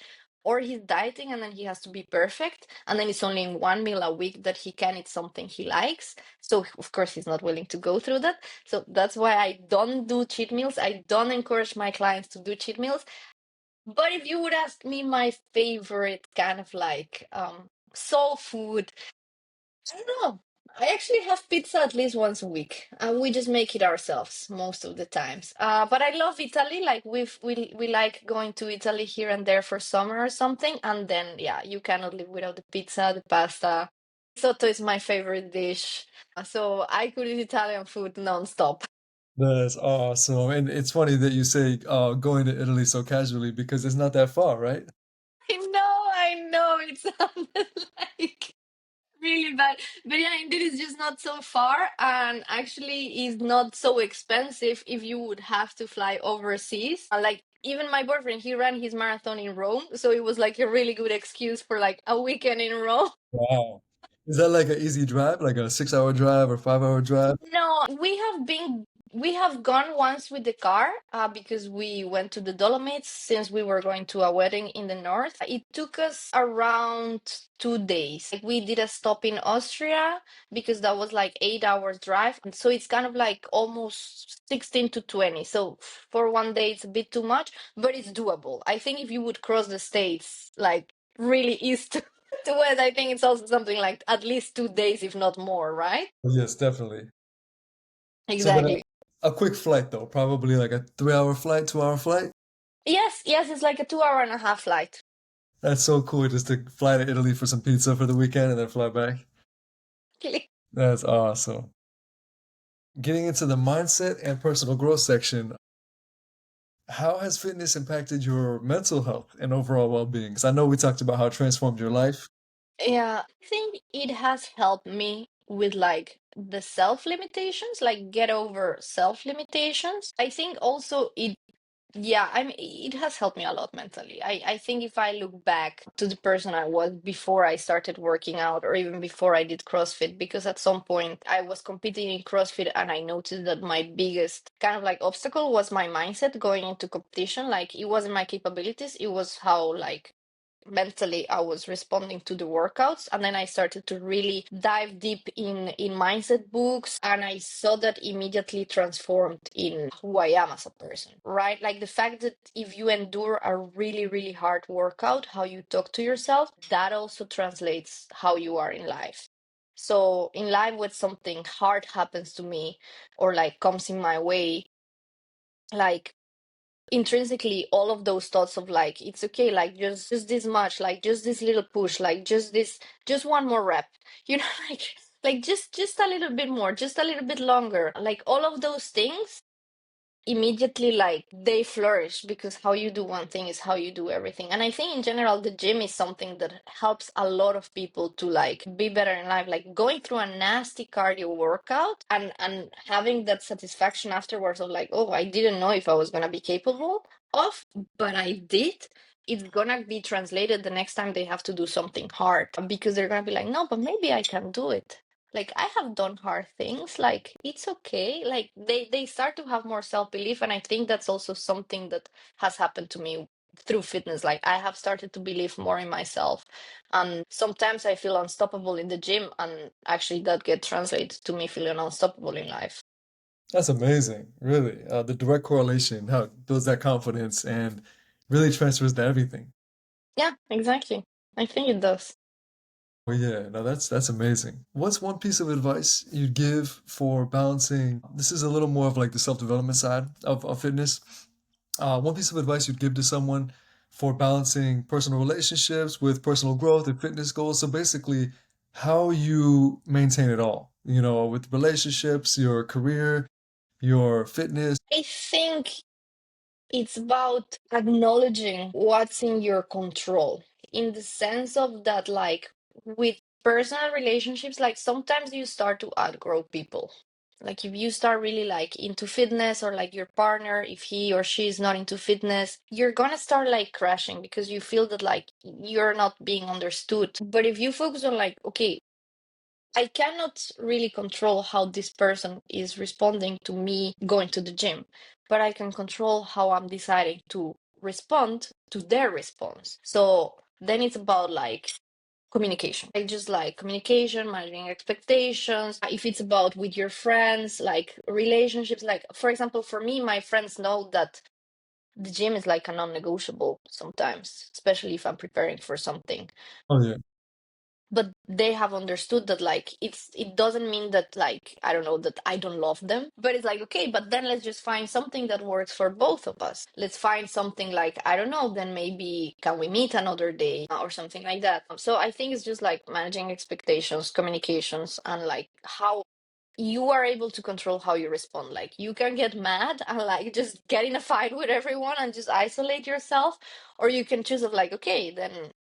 or he's dieting and then he has to be perfect. And then it's only in one meal a week that he can eat something he likes. So, of course, he's not willing to go through that. So, that's why I don't do cheat meals. I don't encourage my clients to do cheat meals. But if you would ask me my favorite kind of like soul food, I don't know. I actually have pizza at least once a week. We just make it ourselves most of the times. But I love Italy. Like we like going to Italy here and there for summer or something. And then yeah, you cannot live without the pizza, the pasta. Risotto is my favorite dish. So I could eat Italian food nonstop. that's awesome. And it's funny that you say going to Italy so casually because it's not that far, right? I know, it sounded like really bad. But yeah, indeed, it's just not so far, and actually, is not so expensive if you would have to fly overseas. Like even my boyfriend, he ran his marathon in Rome, so it was like a really good excuse for like a weekend in Rome. Wow. Is that like an easy drive, like a 6 hour drive or 5 hour drive? No, we have gone once with the car because we went to the Dolomites since we were going to a wedding in the north. It took us around 2 days. Like we did a stop in Austria because that was like 8 hours drive. And so it's kind of like almost 16 to 20. So for one day it's a bit too much, but it's doable. I think if you would cross the states like really east to west, I think it's also something like at least 2 days, if not more, right? Yes, definitely. So, but Exactly. a quick flight though, probably like a 3 hour flight, 2 hour flight. Yes, yes, it's like a 2 hour and a half flight. That's so cool just to fly to Italy for some pizza for the weekend and then fly back. That's awesome. Getting into the mindset and personal growth section, how has fitness impacted your mental health and overall well-being? Because I know we talked about how it transformed your life. Yeah, I think it has helped me with like the self limitations, like get over self limitations. I think also it, yeah, I mean, it has helped me a lot mentally. I think if I look back to the person I was before I started working out, or even before I did CrossFit, because at some point I was competing in CrossFit and I noticed that my biggest kind of like obstacle was my mindset going into competition. Like it wasn't my capabilities, it was how like mentally I was responding to the workouts. And then I started to really dive deep in mindset books, and I saw that immediately transformed in who I am as a person, right? Like the fact that if you endure a really really hard workout, how you talk to yourself, that also translates how you are in life. So in life, when something hard happens to me or like comes in my way, like intrinsically all of those thoughts of like it's okay, like just this much, like just this little push, like just this, just one more rep, you know, like just a little bit more, just a little bit longer, like all of those things immediately like they flourish, because how you do one thing is how you do everything. And I think in general the gym is something that helps a lot of people to like be better in life, like going through a nasty cardio workout and having that satisfaction afterwards of like, oh, I didn't know if I was going to be capable of, but I did. It's gonna be translated the next time they have to do something hard, because they're gonna be like, no, but maybe I can do it. Like I have done hard things, like it's okay. Like they start to have more self-belief, and I think that's also something that has happened to me through fitness. Like I have started to believe more in myself, and sometimes I feel unstoppable in the gym, and actually that get translated to me feeling unstoppable in life. That's amazing, really. The direct correlation, how it builds that confidence and really transfers to everything. Yeah, exactly. I think it does. Well, yeah, no, that's amazing. What's one piece of advice you'd give for balancing? This is a little more of like the self-development side of fitness. One piece of advice you'd give to someone for balancing personal relationships with personal growth and fitness goals. So basically, how you maintain it all, with relationships, your career, your fitness. I think it's about acknowledging what's in your control, in the sense of that, like with personal relationships, like sometimes you start to outgrow people. Like if you start really like into fitness, or like your partner, if he or she is not into fitness, you're gonna start like crashing because you feel that like you're not being understood. But if you focus on like, okay, I cannot really control how this person is responding to me going to the gym, but I can control how I'm deciding to respond to their response. So then it's about like communication, like just like communication, managing expectations. If it's about with your friends, like relationships, like for example, for me, my friends know that the gym is like a non-negotiable sometimes, especially if I'm preparing for something. Oh yeah. But they have understood that like it doesn't mean that like I don't know that I don't love them, but it's like okay, but then let's just find something that works for both of us. Let's find something like I don't know, then maybe can we meet another day or something like that. So I think it's just like managing expectations, communications, and like how you are able to control how you respond. Like you can get mad and like just get in a fight with everyone and just isolate yourself, or you can choose of like okay, then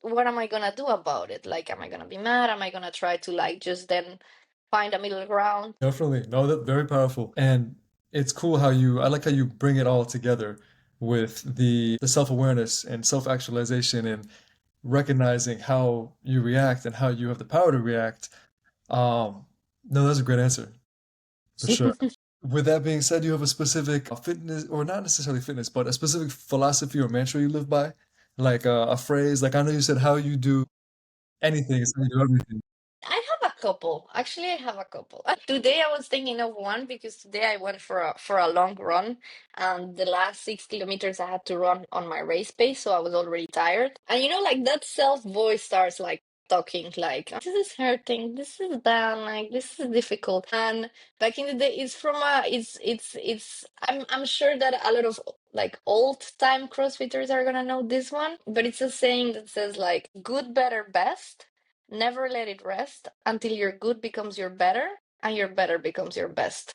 what am I gonna do about it? Like, am I gonna be mad? Am I gonna try to like just then find a middle ground? Definitely. No, that very powerful. And it's cool how I like how you bring it all together with the self-awareness and self-actualization and recognizing how you react and how you have the power to react. Um, no, that's a great answer for sure. With that being said, do you have a specific fitness, or not necessarily fitness, but a specific philosophy or mantra you live by? Like a phrase, like I know you said how you do anything is how you do everything. I have a couple. Actually, I have a couple. Today I was thinking of one because today I went for a long run, and the last 6 kilometers I had to run on my race pace, so I was already tired. And you know, like that self voice starts like talking like this is hurting, this is bad, like this is difficult. And back in the day, it's from a it's I'm sure that a lot of like old time CrossFitters are gonna know this one, but it's a saying that says like good, better, best. Never let it rest until your good becomes your better and your better becomes your best.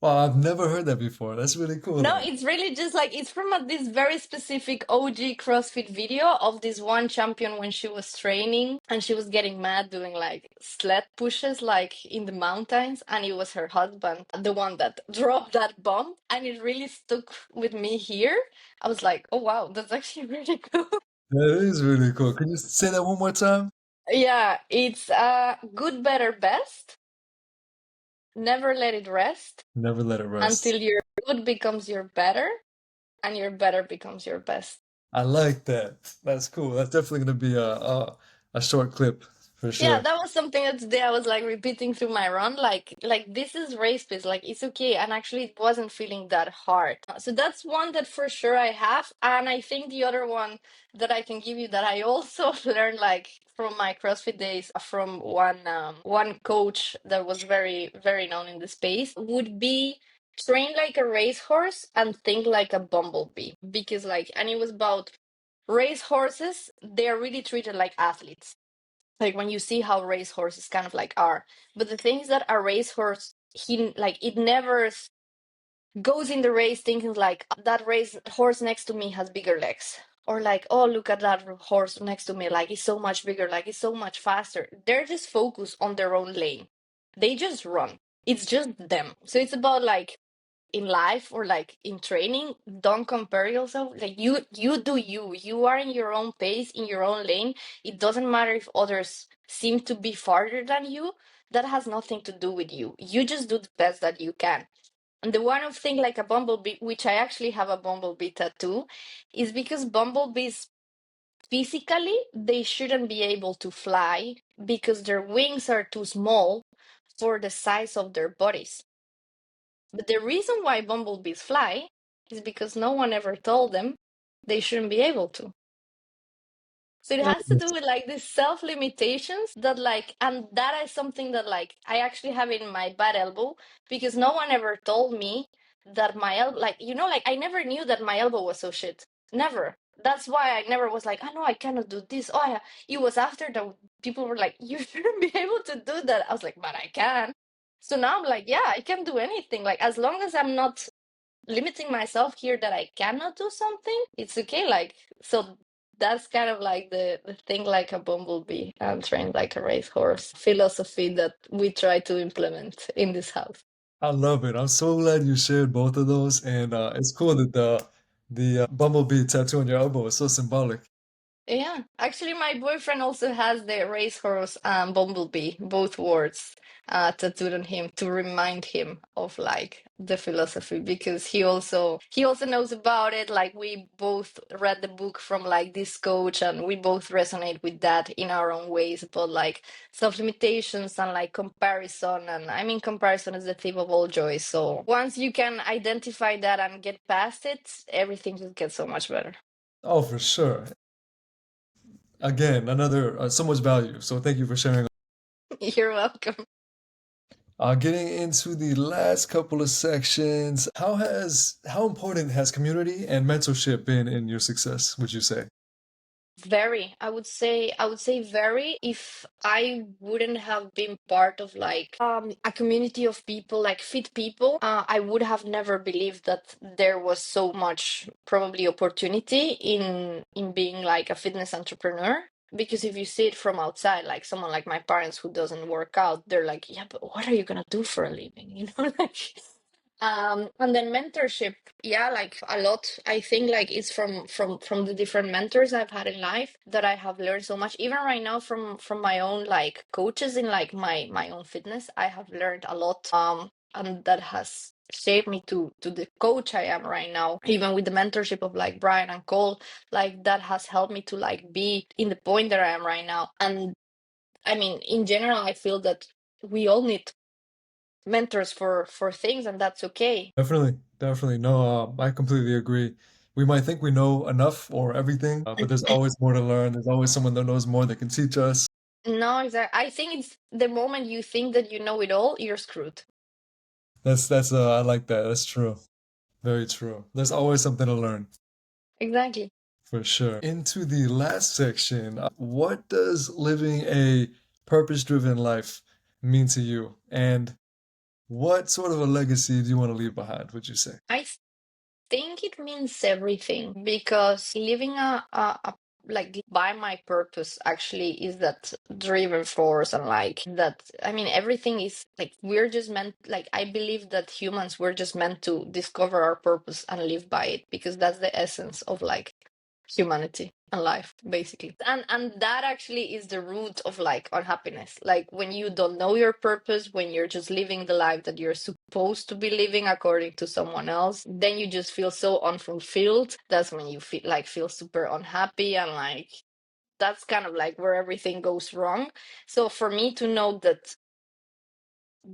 Wow, I've never heard that before. That's really cool No, though. it's really just like it's from this very specific OG CrossFit video of this one champion when she was training and she was getting mad doing like sled pushes like in the mountains, and it was her husband, the one that dropped that bomb, and it really stuck with me here. I was like, oh wow, that's actually really cool. That is really cool. Can you say that one more time? Yeah, it's good, better, best. Never let it rest Never let it rest. until your good becomes your better and your better becomes your best. I like that. That's cool. That's definitely gonna be a short clip for Yeah, sure. that was something that today I was like repeating through my run. Like this is race pace, like it's okay. And actually it wasn't feeling that hard. So that's one that for sure I have. And I think the other one that I can give you that I also learned like from my CrossFit days from one coach that was very, very known in the space would be train like a racehorse and think like a bumblebee. Because like and it was about race horses, they are really treated like athletes, like when you see how racehorses kind of like are. But the thing is that a racehorse, he like it never goes in the race thinking like that race horse next to me has bigger legs, or like oh look at that horse next to me, like it's so much bigger, like it's so much faster. They're just focused on their own lane. They just run. It's just them. So it's about like in life or like in training, don't compare yourself. Like you do you are in your own pace, in your own lane. It doesn't matter if others seem to be farther than you. That has nothing to do with you. You just do the best that you can. And the one of thing like a bumblebee, which I actually have a bumblebee tattoo, is because bumblebees physically they shouldn't be able to fly because their wings are too small for the size of their bodies. But the reason why bumblebees fly is because no one ever told them they shouldn't be able to. So it has to do with like these self limitations that like, and that is something that like I actually have in my bad elbow because no one ever told me that my elbow, like, you know, like I never knew that my elbow was so shit. Never. That's why I never was like, oh no, I cannot do this. Oh, yeah. It was after that people were like, you shouldn't be able to do that. I was like, but I can. So now I'm like, yeah, I can do anything. Like, as long as I'm not limiting myself here that I cannot do something, it's okay. Like, so that's kind of like the thing like a bumblebee and trained like a racehorse philosophy that we try to implement in this house. I love it. I'm so glad you shared both of those, and it's cool that the bumblebee tattoo on your elbow is so symbolic. Yeah, actually, my boyfriend also has the racehorse and bumblebee, both words, tattooed on him to remind him of like the philosophy because he also knows about it. Like we both read the book from like this coach, and we both resonate with that in our own ways. But like self limitations and like comparison, and I mean comparison is the thief of all joy. So once you can identify that and get past it, everything just gets so much better. Oh, for sure. Again, another so much value. So thank you for sharing. You're welcome. Getting into the last couple of sections, how important has community and mentorship been in your success, would you say? Very. I would say very. If I wouldn't have been part of like a community of people, like fit people, I would have never believed that there was so much probably opportunity in being like a fitness entrepreneur. Because if you see it from outside, like someone like my parents who doesn't work out, they're like, yeah, but what are you gonna do for a living? You know, like and then mentorship, yeah, like a lot. I think like it's from the different mentors I've had in life that I have learned so much. Even right now from my own like coaches in like my own fitness, I have learned a lot. And that has shaped me to the coach I am right now. Even with the mentorship of like Brian and Cole, like that has helped me to like be in the point that I am right now. And I mean, in general, I feel that we all need mentors for things, and that's okay. Definitely, definitely. No, I completely agree. We might think we know enough or everything, but there's always more to learn. There's always someone that knows more that can teach us. No, exactly. I think it's the moment you think that you know it all, you're screwed. That's I like that. That's true. Very true. There's always something to learn, Exactly. for sure. Into the last section, what does living a purpose-driven life mean to you? And what sort of a legacy do you want to leave behind, would you say? I think it means everything because living a like by my purpose actually is that driven force, and like that, I mean, everything is like we're just meant, like I believe that humans were just meant to discover our purpose and live by it, because that's the essence of like humanity and life basically. And that actually is the root of like unhappiness, like when you don't know your purpose, when you're just living the life that you're supposed to be living according to someone else, then you just feel so unfulfilled. That's when you feel super unhappy, and like that's kind of like where everything goes wrong. So for me to know that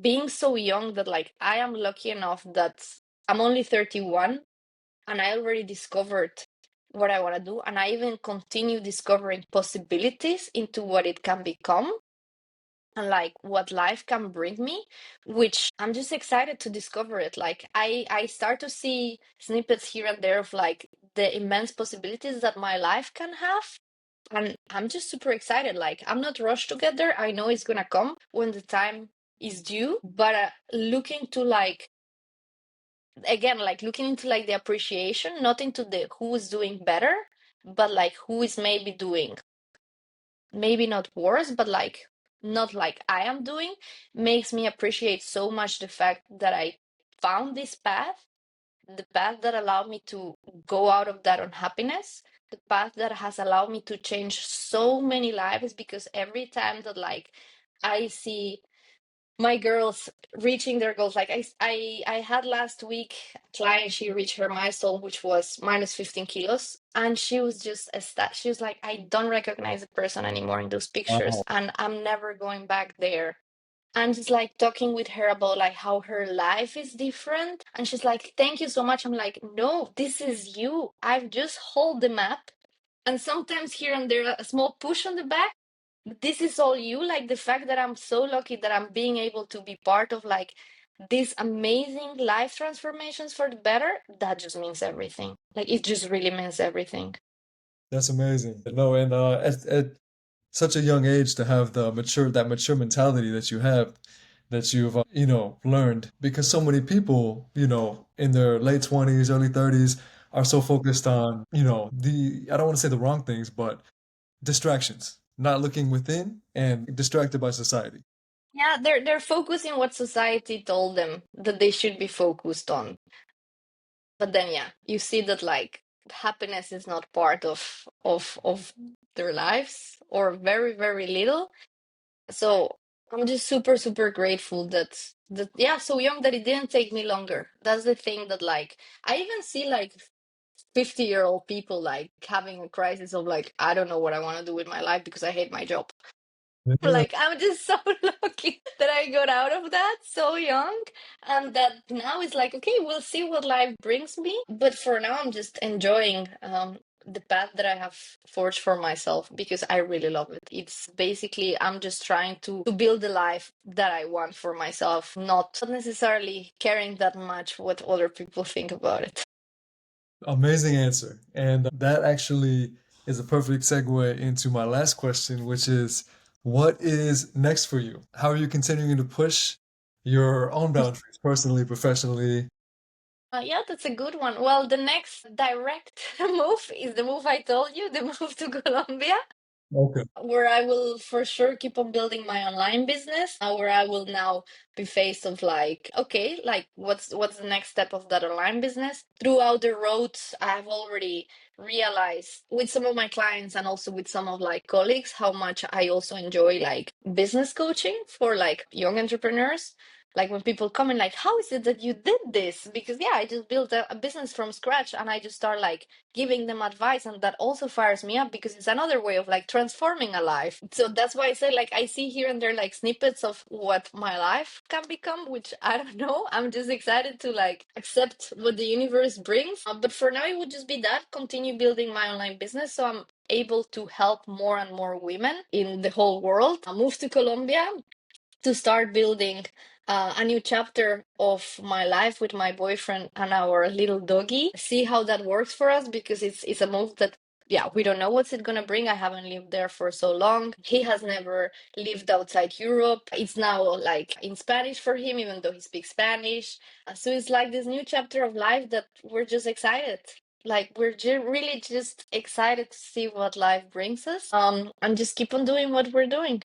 being so young, that like I am lucky enough that I'm only 31 and I already discovered what I want to do, and I even continue discovering possibilities into what it can become and like what life can bring me, which I'm just excited to discover it. Like I start to see snippets here and there of like the immense possibilities that my life can have, and I'm just super excited. Like I'm not rushed to get there. I know it's gonna come when the time is due, but looking to like, again, like looking into like the appreciation, not into the who is doing better, but like who is maybe doing maybe not worse, but like not like I am doing, makes me appreciate so much the fact that I found this path, the path that allowed me to go out of that unhappiness, the path that has allowed me to change so many lives. Because every time that like I see my girls reaching their goals, like I had last week a client, she reached her milestone, which was minus 15 kilos, and she was just she was like, I don't recognize the person anymore in those pictures, Wow. and I'm never going back there. And just like talking with her about like how her life is different, and she's like, thank you so much. I'm like, no, this is you. I've just hold the map, and sometimes here and there a small push on the back. This is all you. Like the fact that I'm so lucky that I'm being able to be part of like these amazing life transformations for the better, that just means everything. Like it just really means everything. That's amazing. No, and at such a young age to have that mature mentality that you have, that you've learned, because so many people in their late 20s, early 30s are so focused on the I don't want to say the wrong things, but distractions, not looking within and distracted by society. Yeah, they're focusing what society told them that they should be focused on. But then yeah, you see that like happiness is not part of their lives, or very, very little. So I'm just super, super grateful that yeah, so young, that it didn't take me longer. That's the thing, that like I even see like 50-year-old people like having a crisis of like, I don't know what I want to do with my life because I hate my job. Yeah. Like I'm just so lucky that I got out of that so young, and that now it's like, okay, we'll see what life brings me. But for now, I'm just enjoying the path that I have forged for myself, because I really love it. It's basically I'm just trying to build the life that I want for myself, not necessarily caring that much what other people think about it. Amazing answer. And that actually is a perfect segue into my last question, which is what is next for you? How are you continuing to push your own boundaries personally, professionally? Yeah, that's a good one. Well, the next direct move is the move I told you, the move to Colombia. Okay. where I will for sure keep on building my online business, where I will now be faced of like, okay, like what's the next step of that online business? Throughout the roads, I've already realized with some of my clients and also with some of like colleagues how much I also enjoy like business coaching for like young entrepreneurs. Like when people come in like, how is it that you did this? Because yeah, I just built a business from scratch and I just start like giving them advice, and that also fires me up because it's another way of like transforming a life. So that's why I say like I see here and there like snippets of what my life can become, which I don't know, I'm just excited to like accept what the universe brings. But for now it would just be that, continue building my online business so I'm able to help more and more women in the whole world. I moved to Colombia to start building a new chapter of my life with my boyfriend and our little doggy. See how that works for us, because it's a move that yeah, we don't know what's it gonna bring. I haven't lived there for so long. He has never lived outside Europe. It's now like in Spanish for him, even though he speaks Spanish. So it's like this new chapter of life that we're just excited. Like we're really just excited to see what life brings us. And just keep on doing what we're doing.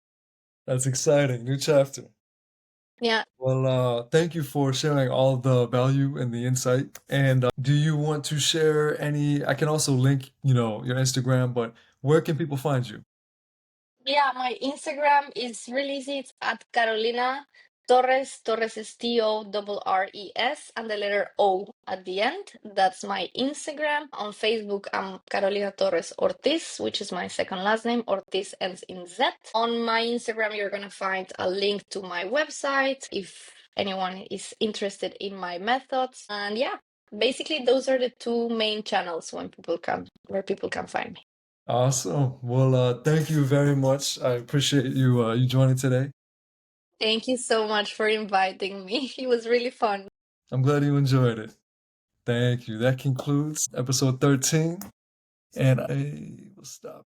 That's exciting. New chapter. Yeah. Well, thank you for sharing all the value and the insight. And do you want to share any? I can also link, your Instagram, but where can people find you? Yeah, my Instagram is really easy. It's at Carolina Torres. Torres is Torres, and the letter O at the end. That's my Instagram. On Facebook, I'm Carolina Torres Ortiz, which is my second last name. Ortiz ends in Z. On my Instagram, you're gonna find a link to my website if anyone is interested in my methods. And yeah, basically those are the two main channels where people can find me. Awesome. Well, thank you very much. I appreciate you joining today. Thank you so much for inviting me. It was really fun. I'm glad you enjoyed it. Thank you. That concludes episode 13, and I will stop.